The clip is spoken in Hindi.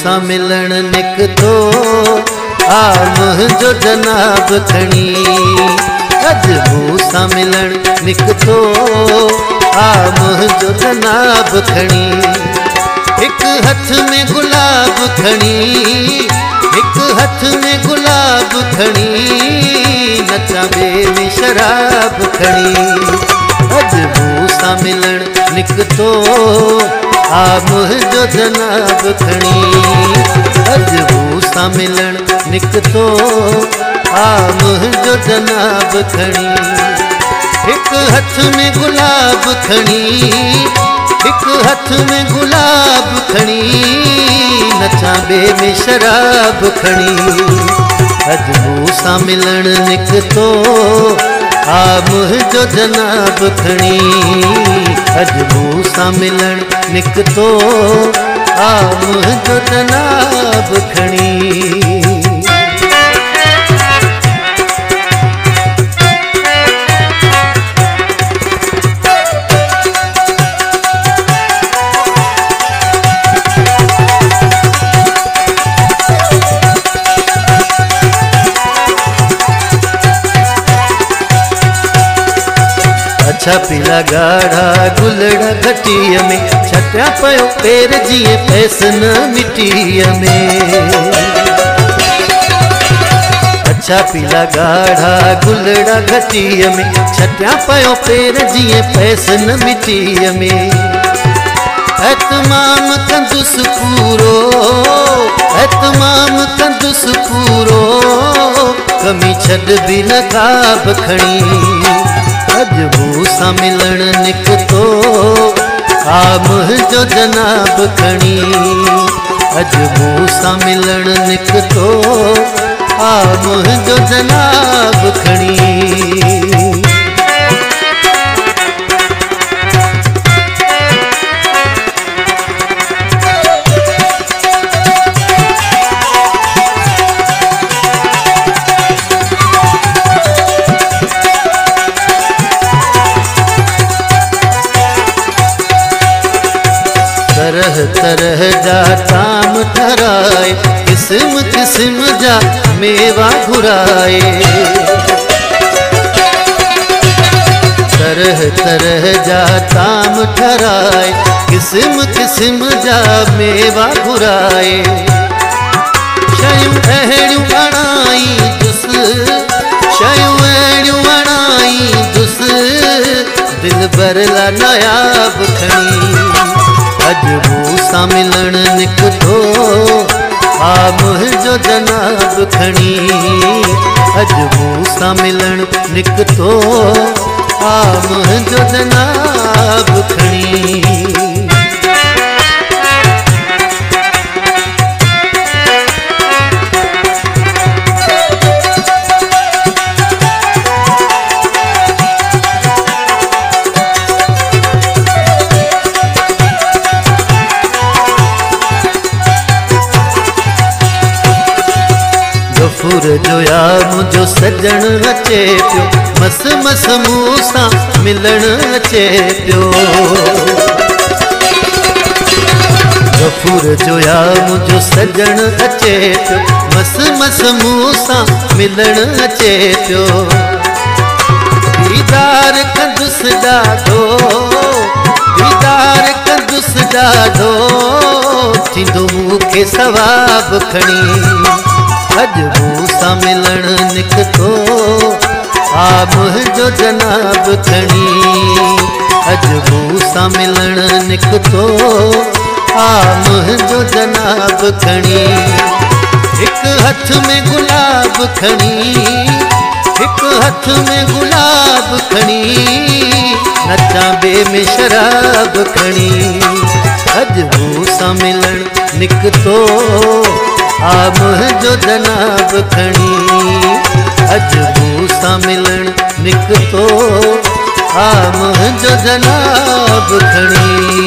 सां मिलण निकतो आ मुंहिंजो जनाब खणी। अॼु मूंसां मिलण निकतो आ मुंहिंजो जनाब खणी। हिक हथ में गुलाब खणी, हिक हथ में गुलाब खणी, नचा ॿिए में शराब खणी। अॼु मूंसां मिलण निकतो आ मुंहिंजो जनाब खणी। अॼु मूंसां मिलण निकतो आ मुंहिंजो जनाब खणी। हिक हथ में गुलाब खणी, हिक हथ में गुलाब खणी, नचा ॿिए में शराब खणी। अॼु मूंसां मिलण निकतो आ मुंहिंजो जनाब खणी। अॼु मूंसां मिलण निकतो आ मुंहिंजो जनाब खणी। अच्छा पीला गाढ़ा गुलड़ा घटीअ में, छटिया पयो पेर जीअं पैसन मिटीअ में। अच्छा पीला गाढ़ा गुलड़ा घटीअ में, छटिया पयो पेर जीअं पैसन मिटीअ में। एतमाम कंदुसि पूरो, एतमाम कंदुसि पूरो, कमी छॾ बि न ख़ाब खणी। अॼु मूंसां मिलण निकतो आ मुंहिंजो जनाब खणी। अॼु मूंसां मिलण निकतो आ मुंहिंजो जनाब खणी। तरह तरह जा ताम ठराए, किस्म किस्म जा मेवा घुराए। तरह तरह जा ताम ठराए, किस्म किस्म जा मेवा घुराए। शयूं अहिड़ियूं अणाई दुस, शयूं अहिड़ियूं अणाई दुस, दिल भर ला नायाब खणी। अॼु मूंसां मिलण निकतो आ मुंहिंजो जनाब खणी। अॼु मूंसां मिलण निकतो आ मुंहिंजो जनाब खणी। गफूर जो या मुंहिंजो सजण अचे पियो, मस मस मूंसां मिलण अचे पियो। गफूर जो या मुंहिंजो सजण अचे पियो, मस मस मूंसां मिलण अचे पियो। दीदार कंदुसि ॾाढो, दीदार कंदुसि ॾाढो, थींदो मूंखे सवाब खणी। अॼु मूंसां मिलण निकतो आ मुंहिंजो जनाब खणी। अॼु मूंसां मिलण निकतो आ मुंहिंजो जनाब खणी। हिक हथ में गुलाब खणी, हिक हथ में गुलाब खणी, नचा ॿिए में शराब खणी। अॼु मूंसां मिलण निकतो आ मुंहिंजो जनाब खणी। अॼु मूंसां मिलण निकतो आ मुंहिंजो जनाब खणी।